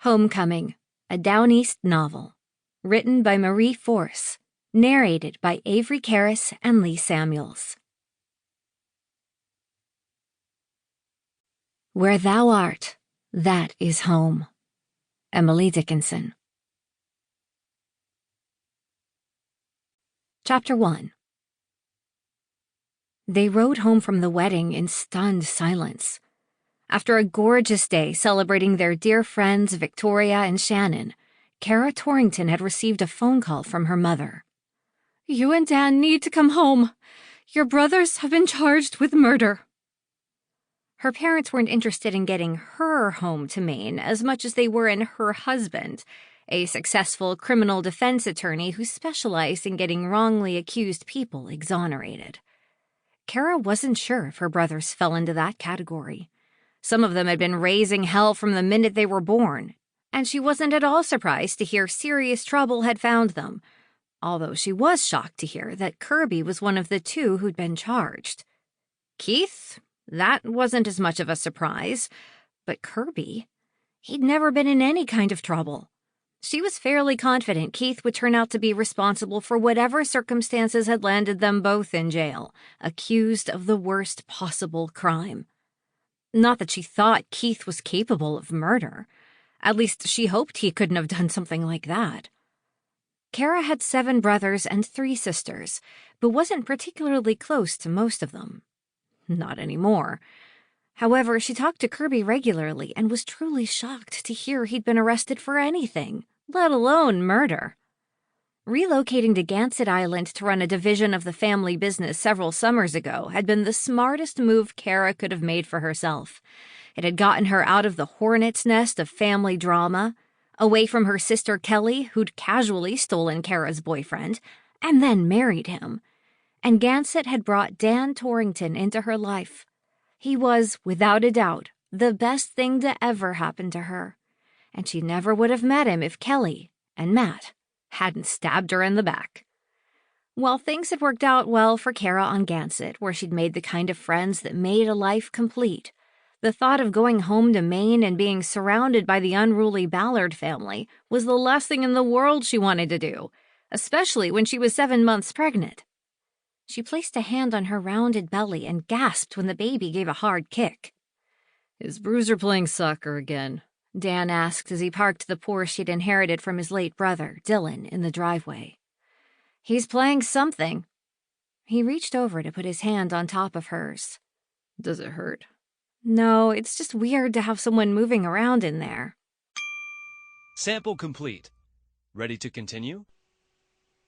Homecoming, a Downeast novel. Written by Marie Force. Narrated by Avery Carris and Lee Samuels. Where thou art, that is home. Emily Dickinson. Chapter 1. They rode home from the wedding in stunned silence. After a gorgeous day celebrating their dear friends Victoria and Shannon, Carris Torrington had received a phone call from her mother. "You and Dan need to come home. Your brothers have been charged with murder." Her parents weren't interested in getting her home to Maine as much as they were in her husband, a successful criminal defense attorney who specialized in getting wrongly accused people exonerated. Carris wasn't sure if her brothers fell into that category. Some of them had been raising hell from the minute they were born, and she wasn't at all surprised to hear serious trouble had found them, although she was shocked to hear that Kirby was one of the two who'd been charged. Keith? That wasn't as much of a surprise, but Kirby? He'd never been in any kind of trouble. She was fairly confident Keith would turn out to be responsible for whatever circumstances had landed them both in jail, accused of the worst possible crime. Not that she thought Keith was capable of murder. At least she hoped he couldn't have done something like that. Carris had 7 brothers and 3 sisters, but wasn't particularly close to most of them. Not anymore. However, she talked to Kirby regularly and was truly shocked to hear he'd been arrested for anything, let alone murder. Relocating to Gansett Island to run a division of the family business several summers ago had been the smartest move Carris could have made for herself. It had gotten her out of the hornet's nest of family drama, away from her sister Kelly, who'd casually stolen Carris's boyfriend, and then married him. And Gansett had brought Dan Torrington into her life. He was, without a doubt, the best thing to ever happen to her. And she never would have met him if Kelly and Matt hadn't stabbed her in the back. While things had worked out well for Carris on Gansett, where she'd made the kind of friends that made a life complete, the thought of going home to Maine and being surrounded by the unruly Ballard family was the last thing in the world she wanted to do, especially when she was 7 months pregnant. She placed a hand on her rounded belly and gasped when the baby gave a hard kick. "Is Bruiser playing soccer again?" Dan asked as he parked the Porsche he'd inherited from his late brother, Dylan, in the driveway. "He's playing something." He reached over to put his hand on top of hers. "Does it hurt?" "No, it's just weird to have someone moving around in there." Sample complete. Ready to continue?